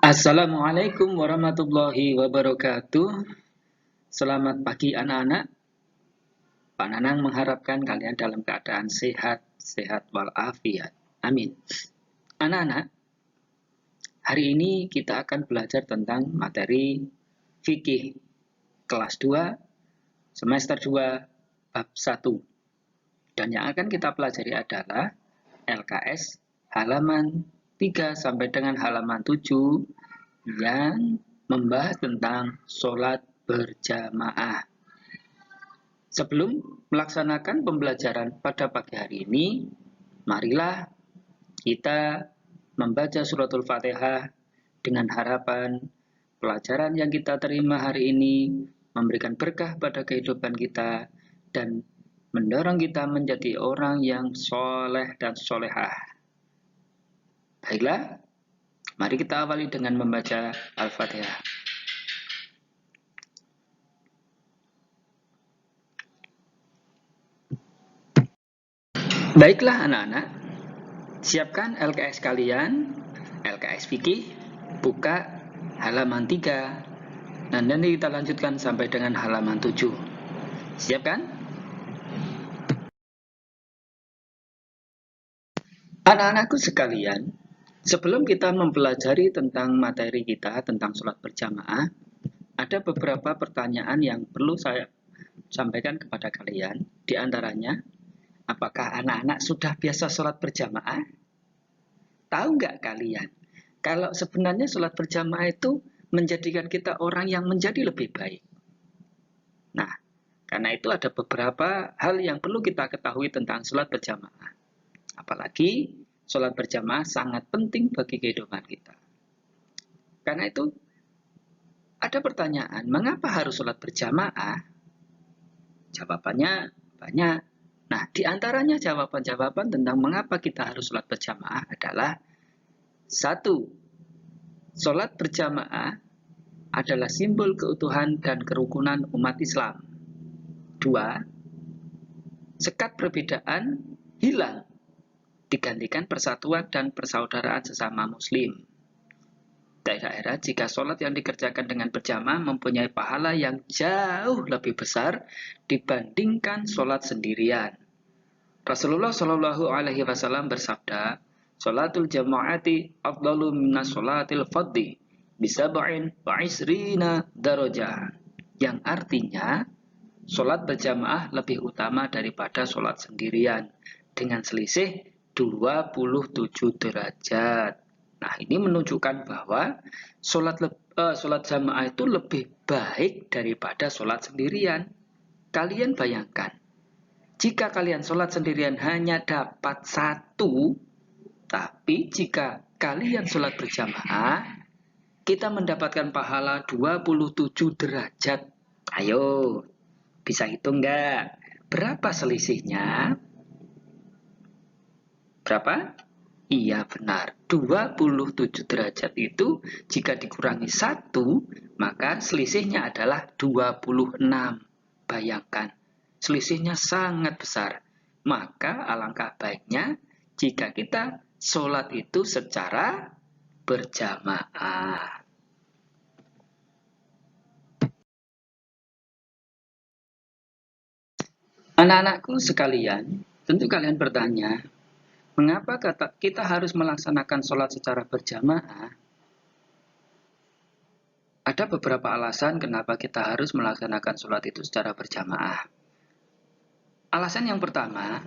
Assalamualaikum warahmatullahi wabarakatuh. Selamat pagi anak-anak. Pak Nanang mengharapkan kalian dalam keadaan sehat walafiat. Amin. Anak-anak, hari ini kita akan belajar tentang materi fikih kelas 2, semester 2, bab 1. Dan yang akan kita pelajari adalah LKS halaman 3 sampai dengan halaman 7 yang membahas tentang sholat berjamaah. Sebelum melaksanakan pembelajaran pada pagi hari ini, marilah kita membaca suratul Fatihah dengan harapan pelajaran yang kita terima hari ini memberikan berkah pada kehidupan kita dan mendorong kita menjadi orang yang soleh dan solehah. Baiklah, mari kita awali dengan membaca Al-Fatihah. Baiklah anak-anak, siapkan LKS kalian, LKS Fikih, buka halaman 3, dan nanti kita lanjutkan sampai dengan halaman 7. Siapkan? Anak-anakku sekalian, sebelum kita mempelajari tentang materi kita tentang sholat berjamaah, ada beberapa pertanyaan yang perlu saya sampaikan kepada kalian. Di antaranya, apakah anak-anak sudah biasa sholat berjamaah? Tahu nggak kalian, kalau sebenarnya sholat berjamaah itu menjadikan kita orang yang menjadi lebih baik. Nah, karena itu ada beberapa hal yang perlu kita ketahui tentang sholat berjamaah. Apalagi sholat berjamaah sangat penting bagi kehidupan kita. Karena itu, ada pertanyaan, mengapa harus sholat berjamaah? Jawabannya banyak. Nah, di antaranya jawaban-jawaban tentang mengapa kita harus sholat berjamaah adalah 1. Sholat berjamaah adalah simbol keutuhan dan kerukunan umat Islam. 2. Sekat perbedaan hilang, digantikan persatuan dan persaudaraan sesama muslim. Daerah jika sholat yang dikerjakan dengan berjamaah mempunyai pahala yang jauh lebih besar dibandingkan sholat sendirian. Rasulullah Shallallahu Alaihi Wasallam bersabda, "Sholatul jamaati afdalu minas sholatil fadhi bisab'in wa isrina darajah." Yang artinya, sholat berjamaah lebih utama daripada sholat sendirian dengan selisih 27 derajat. Nah, ini menunjukkan bahwa sholat jamaah itu lebih baik daripada sholat sendirian. Kalian bayangkan, jika kalian sholat sendirian hanya dapat 1, tapi jika kalian sholat berjamaah, kita mendapatkan pahala 27 derajat. Ayo, bisa hitung nggak? Berapa selisihnya? Berapa? Iya benar, 27 derajat itu jika dikurangi 1, maka selisihnya adalah 26. Bayangkan, selisihnya sangat besar. Maka alangkah baiknya jika kita sholat itu secara berjamaah. Anak-anakku sekalian, tentu kalian bertanya, mengapa kita harus melaksanakan sholat secara berjamaah? Ada beberapa alasan kenapa kita harus melaksanakan sholat itu secara berjamaah. Alasan yang pertama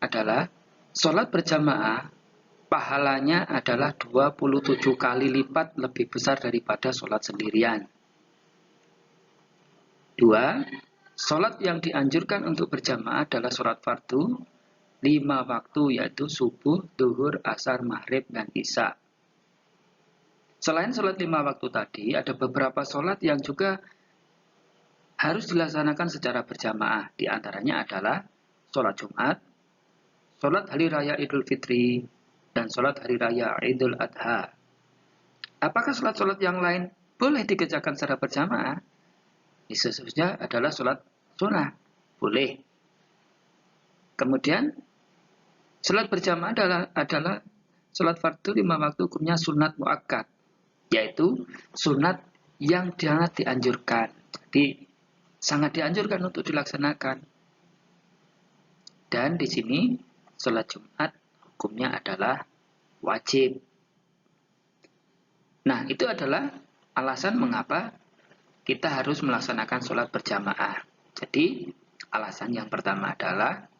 adalah sholat berjamaah pahalanya adalah 27 kali lipat lebih besar daripada sholat sendirian. 2. Sholat yang dianjurkan untuk berjamaah adalah sholat fardu 5 waktu, yaitu subuh, duhur, asar, maghrib, dan isya. Selain sholat 5 waktu tadi, ada beberapa sholat yang juga harus dilaksanakan secara berjamaah. Di antaranya adalah sholat Jumat, sholat Hari Raya Idul Fitri, dan sholat Hari Raya Idul Adha. Apakah sholat-sholat yang lain boleh dikerjakan secara berjamaah? Sesungguhnya adalah sholat sunnah, boleh. Kemudian, sholat berjamaah adalah Sholat fardu 5 waktu hukumnya sunat muakkad, yaitu sunat yang sangat dianjurkan. Jadi sangat dianjurkan untuk dilaksanakan. Dan di sini sholat Jumat hukumnya adalah wajib. Nah, itu adalah alasan mengapa kita harus melaksanakan sholat berjamaah. Jadi, alasan yang pertama adalah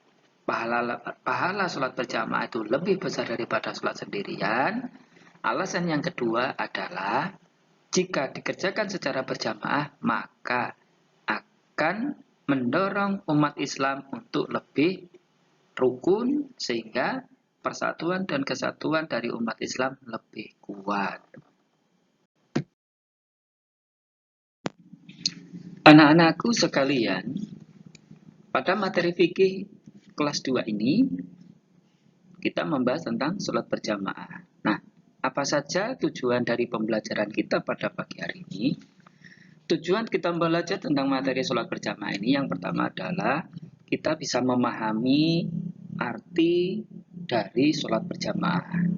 pahala sholat berjamaah itu lebih besar daripada sholat sendirian. Alasan yang kedua adalah jika dikerjakan secara berjamaah, maka akan mendorong umat Islam untuk lebih rukun, sehingga persatuan dan kesatuan dari umat Islam lebih kuat. Anak-anakku sekalian, pada materi fikih kelas 2 ini, kita membahas tentang sholat berjamaah. Nah, apa saja tujuan dari pembelajaran kita pada pagi hari ini? Tujuan kita belajar tentang materi sholat berjamaah ini, yang pertama adalah kita bisa memahami arti dari sholat berjamaah.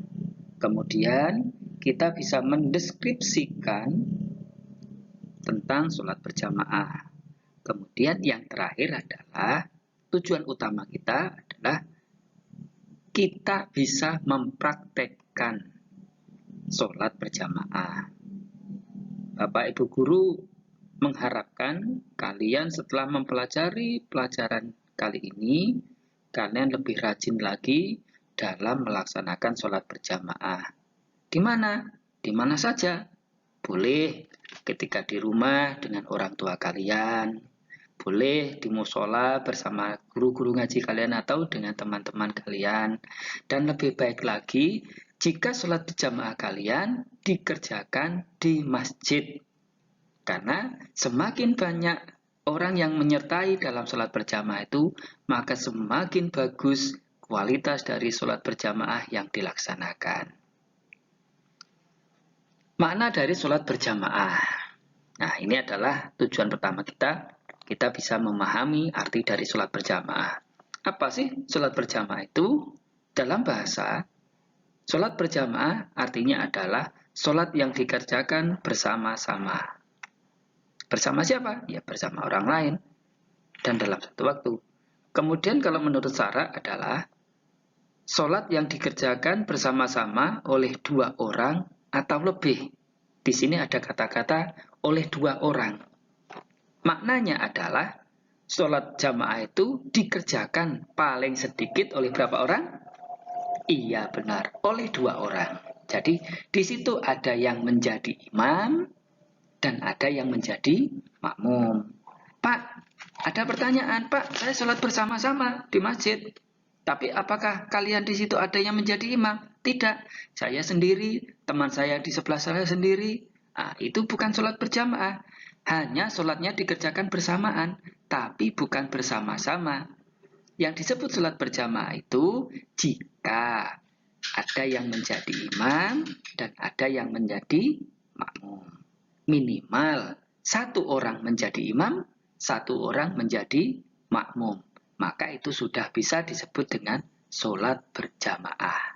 Kemudian, kita bisa mendeskripsikan tentang sholat berjamaah. Kemudian yang terakhir adalah tujuan utama kita adalah kita bisa mempraktekkan sholat berjamaah. Bapak Ibu Guru mengharapkan kalian setelah mempelajari pelajaran kali ini, kalian lebih rajin lagi dalam melaksanakan sholat berjamaah. Di mana? Di mana saja. Boleh ketika di rumah dengan orang tua kalian, boleh di musola bersama guru-guru ngaji kalian atau dengan teman-teman kalian, dan lebih baik lagi jika sholat berjamaah kalian dikerjakan di masjid, karena semakin banyak orang yang menyertai dalam sholat berjamaah itu, maka semakin bagus kualitas dari sholat berjamaah yang dilaksanakan. Makna dari sholat berjamaah. Nah, ini adalah tujuan pertama kita. Kita bisa memahami arti dari sholat berjamaah. Apa sih sholat berjamaah itu? Dalam bahasa, sholat berjamaah artinya adalah sholat yang dikerjakan bersama-sama. Bersama siapa? Ya, bersama orang lain. Dan dalam satu waktu. Kemudian kalau menurut Syara adalah sholat yang dikerjakan bersama-sama oleh 2 orang atau lebih. Di sini ada kata-kata oleh 2 orang. Maknanya adalah sholat jamaah itu dikerjakan paling sedikit oleh berapa orang? Iya benar, oleh 2 orang. Jadi di situ ada yang menjadi imam dan ada yang menjadi makmum. Pak, ada pertanyaan, Pak, saya sholat bersama-sama di masjid. Tapi apakah kalian di situ ada yang menjadi imam? Tidak, saya sendiri, teman saya di sebelah saya sendiri. Nah, itu bukan sholat berjamaah. Hanya sholatnya dikerjakan bersamaan, tapi bukan bersama-sama. Yang disebut sholat berjamaah itu jika ada yang menjadi imam dan ada yang menjadi makmum. Minimal 1 orang menjadi imam, 1 orang menjadi makmum. Maka itu sudah bisa disebut dengan sholat berjamaah.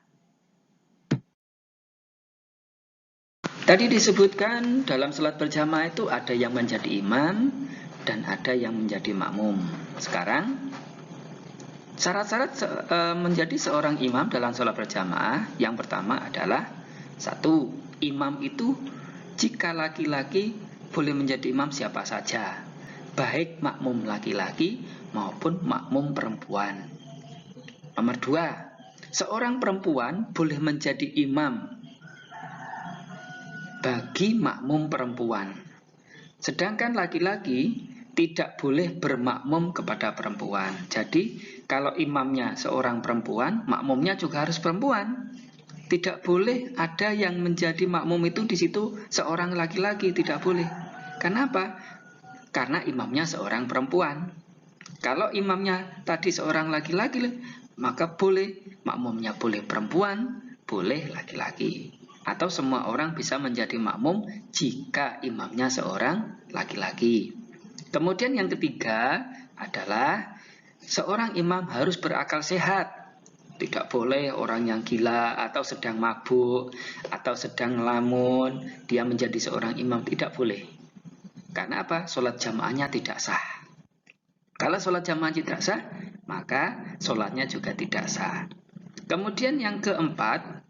Tadi disebutkan dalam sholat berjamaah itu ada yang menjadi imam dan ada yang menjadi makmum. Sekarang, syarat-syarat menjadi seorang imam dalam sholat berjamaah, yang pertama adalah 1. Imam itu jika laki-laki boleh menjadi imam siapa saja, baik makmum laki-laki maupun makmum perempuan. Nomor 2, seorang perempuan boleh menjadi imam bagi makmum perempuan. Sedangkan laki-laki tidak boleh bermakmum kepada perempuan. Jadi, kalau imamnya seorang perempuan, makmumnya juga harus perempuan. Tidak boleh ada yang menjadi makmum itu di situ seorang laki-laki, tidak boleh. Kenapa? Karena imamnya seorang perempuan. Kalau imamnya tadi seorang laki-laki, maka boleh makmumnya boleh perempuan, boleh laki-laki. Atau semua orang bisa menjadi makmum jika imamnya seorang laki-laki. Kemudian yang ketiga adalah seorang imam harus berakal sehat. Tidak boleh orang yang gila atau sedang mabuk atau sedang ngelamun dia menjadi seorang imam, tidak boleh. Karena apa? Sholat jamaahnya tidak sah. Kalau sholat jamaah tidak sah, maka sholatnya juga tidak sah. Kemudian yang keempat,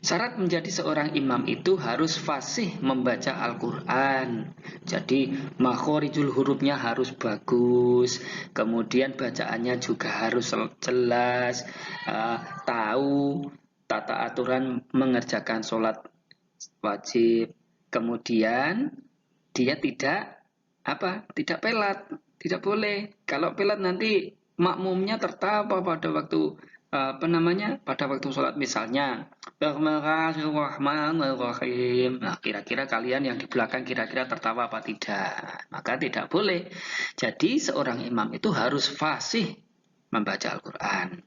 syarat menjadi seorang imam itu harus fasih membaca Al-Quran. Jadi makhorijul hurufnya harus bagus. Kemudian bacaannya juga harus jelas. Tahu tata aturan mengerjakan sholat wajib. Kemudian dia tidak pelat. Tidak boleh. Kalau pelat nanti makmumnya tertawa pada waktu pada waktu sholat, misalnya Bismillahirrahmanirrahim. Nah, kira-kira kalian yang di belakang kira-kira tertawa apa tidak? Maka tidak boleh. Jadi seorang imam itu harus fasih membaca Al-Quran.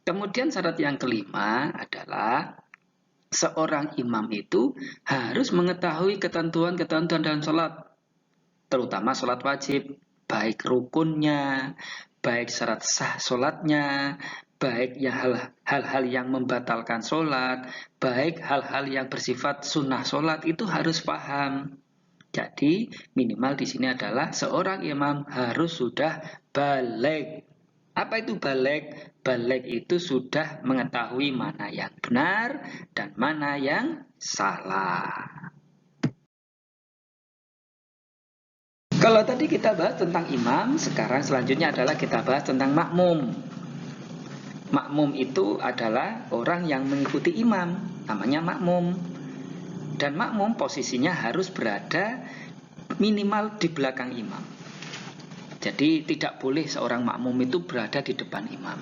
Kemudian syarat yang kelima adalah seorang imam itu harus mengetahui ketentuan-ketentuan dalam sholat, terutama sholat wajib, baik rukunnya, baik syarat sah sholatnya, baik hal-hal yang membatalkan sholat, baik hal-hal yang bersifat sunnah sholat, itu harus paham. Jadi minimal di sini adalah seorang imam harus sudah baligh. Apa itu baligh? Baligh itu sudah mengetahui mana yang benar dan mana yang salah. Kalau tadi kita bahas tentang imam, sekarang selanjutnya adalah kita bahas tentang makmum. Makmum itu adalah orang yang mengikuti imam, namanya makmum. Dan makmum posisinya harus berada minimal di belakang imam. Jadi tidak boleh seorang makmum itu berada di depan imam.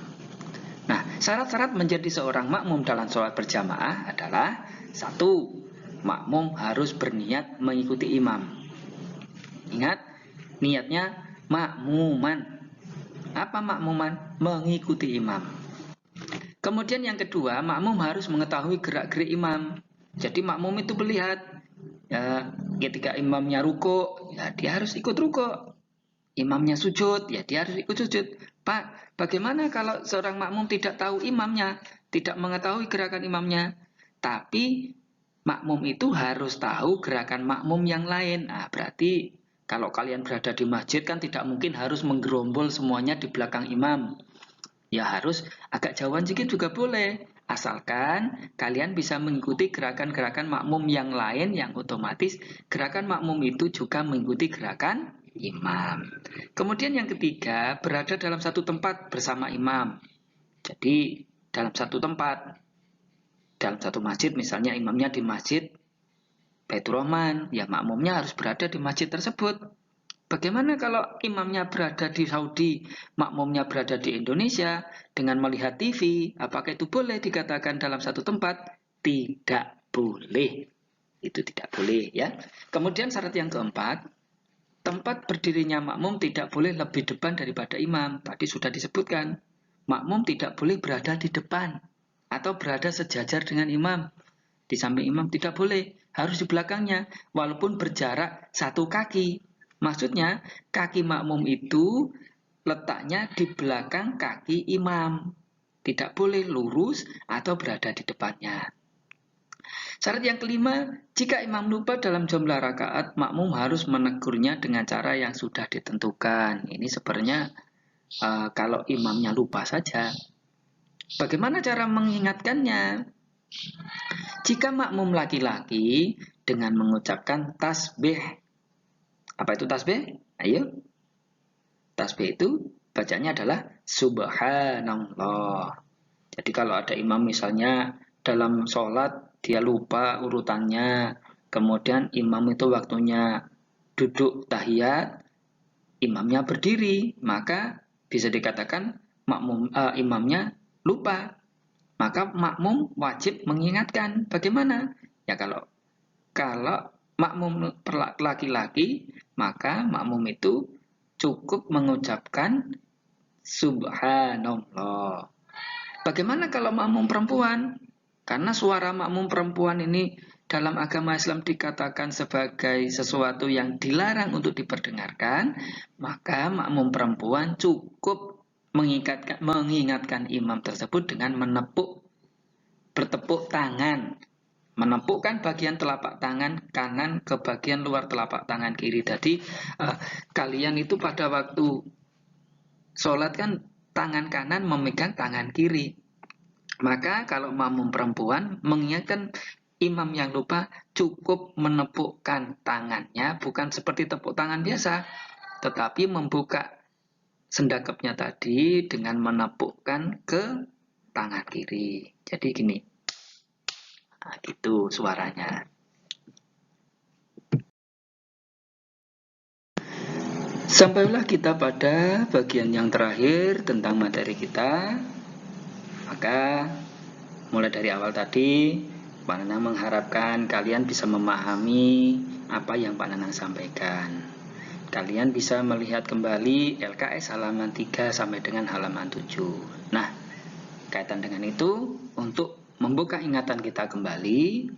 Nah, syarat-syarat menjadi seorang makmum dalam sholat berjamaah adalah: 1. Makmum harus berniat mengikuti imam. Ingat, niatnya makmuman. Apa makmuman? Mengikuti imam. Kemudian yang kedua, makmum harus mengetahui gerak-gerik imam. Jadi makmum itu melihat ketika imamnya ruko, ya dia harus ikut ruko. Imamnya sujud, ya dia harus ikut sujud. Pak, bagaimana kalau seorang makmum tidak tahu imamnya, tidak mengetahui gerakan imamnya, tapi makmum itu harus tahu gerakan makmum yang lain. Nah, berarti kalau kalian berada di masjid kan tidak mungkin harus menggerombol semuanya di belakang imam. Ya harus agak jauhan sedikit juga boleh. Asalkan kalian bisa mengikuti gerakan-gerakan makmum yang lain yang otomatis gerakan makmum itu juga mengikuti gerakan imam. Kemudian yang ketiga, berada dalam satu tempat bersama imam. Jadi dalam satu tempat, dalam satu masjid, misalnya imamnya di masjid Baitur Rahman, ya makmumnya harus berada di masjid tersebut. Bagaimana kalau imamnya berada di Saudi, makmumnya berada di Indonesia dengan melihat TV? Apakah itu boleh dikatakan dalam satu tempat? Tidak boleh. Itu tidak boleh ya. Kemudian syarat yang keempat, tempat berdirinya makmum tidak boleh lebih depan daripada imam. Tadi sudah disebutkan, makmum tidak boleh berada di depan atau berada sejajar dengan imam. Di samping imam tidak boleh, harus di belakangnya, walaupun berjarak 1 kaki. Maksudnya, kaki makmum itu letaknya di belakang kaki imam. Tidak boleh lurus atau berada di depannya. Syarat yang kelima, jika imam lupa dalam jumlah rakaat, makmum harus menegurnya dengan cara yang sudah ditentukan. Ini sebenarnya kalau imamnya lupa saja. Bagaimana cara mengingatkannya? Jika makmum laki-laki dengan mengucapkan tasbih. Apa itu tasbih? Ayo. Tasbih itu bacanya adalah subhanallah. Jadi kalau ada imam misalnya dalam sholat dia lupa urutannya, kemudian imam itu waktunya duduk tahiyat, imamnya berdiri, maka bisa dikatakan imamnya lupa. Maka makmum wajib mengingatkan. Bagaimana? Ya kalau makmum laki-laki, maka makmum itu cukup mengucapkan subhanallah. Bagaimana kalau makmum perempuan? Karena suara makmum perempuan ini dalam agama Islam dikatakan sebagai sesuatu yang dilarang untuk diperdengarkan, maka makmum perempuan cukup mengingatkan imam tersebut dengan bertepuk tangan. Menepukkan bagian telapak tangan kanan ke bagian luar telapak tangan kiri. Jadi kalian itu pada waktu sholat kan tangan kanan memegang tangan kiri. Maka kalau makmum perempuan mengingatkan imam yang lupa, cukup menepukkan tangannya, bukan seperti tepuk tangan biasa, tetapi membuka sendakepnya tadi dengan menepukkan ke tangan kiri. Jadi gini. Nah, gitu suaranya. Sampailah kita pada bagian yang terakhir tentang materi kita. Maka mulai dari awal tadi, Pak Nanang mengharapkan kalian bisa memahami apa yang Pak Nanang sampaikan. Kalian bisa melihat kembali LKS halaman 3 sampai dengan halaman 7. Nah, kaitan dengan itu, untuk membuka ingatan kita kembali,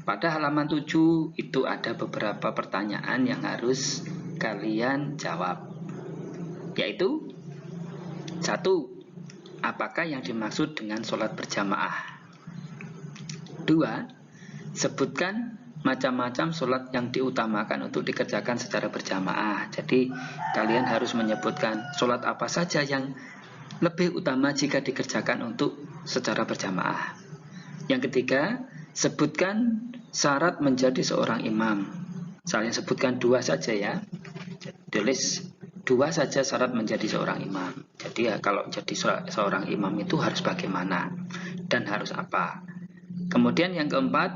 pada halaman 7 itu ada beberapa pertanyaan yang harus kalian jawab. Yaitu, 1. Apakah yang dimaksud dengan sholat berjamaah? 2. Sebutkan macam-macam sholat yang diutamakan untuk dikerjakan secara berjamaah. Jadi, kalian harus menyebutkan sholat apa saja yang lebih utama jika dikerjakan untuk secara berjamaah. Yang ketiga, sebutkan syarat menjadi seorang imam. Saya sebutkan 2 saja ya. Tulis 2 saja syarat menjadi seorang imam. Jadi ya kalau jadi seorang imam itu harus bagaimana dan harus apa. Kemudian yang keempat,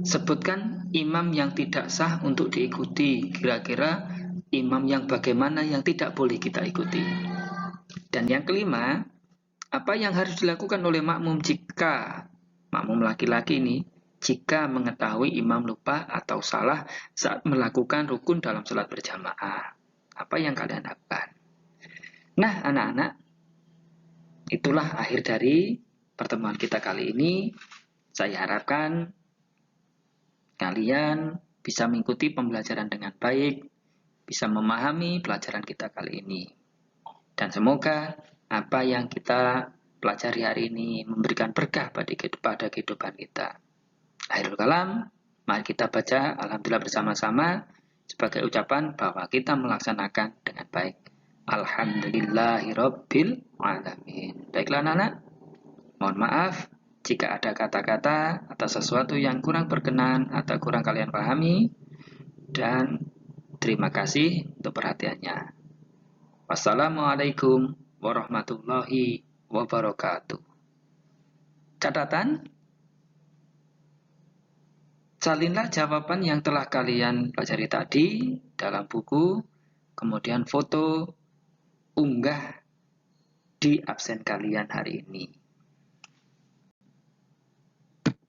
sebutkan imam yang tidak sah untuk diikuti. Kira-kira imam yang bagaimana yang tidak boleh kita ikuti. Dan yang kelima, apa yang harus dilakukan oleh makmum jika makmum laki-laki ini jika mengetahui imam lupa atau salah saat melakukan rukun dalam sholat berjamaah. Apa yang kalian lakukan? Nah, anak-anak, itulah akhir dari pertemuan kita kali ini. Saya harapkan kalian bisa mengikuti pembelajaran dengan baik, bisa memahami pelajaran kita kali ini. Dan semoga apa yang kita pelajari hari ini memberikan berkah pada kehidupan kita. Akhirul kalam, mari kita baca alhamdulillah bersama-sama sebagai ucapan bahwa kita melaksanakan dengan baik. Alhamdulillahirabbil alamin. Baiklah anak-anak, mohon maaf jika ada kata-kata atau sesuatu yang kurang berkenan atau kurang kalian pahami, dan terima kasih untuk perhatiannya. Wassalamualaikum warahmatullahi wabarakatuh. Catatan, salinlah jawaban yang telah kalian pelajari tadi dalam buku, kemudian foto, unggah di absen kalian hari ini.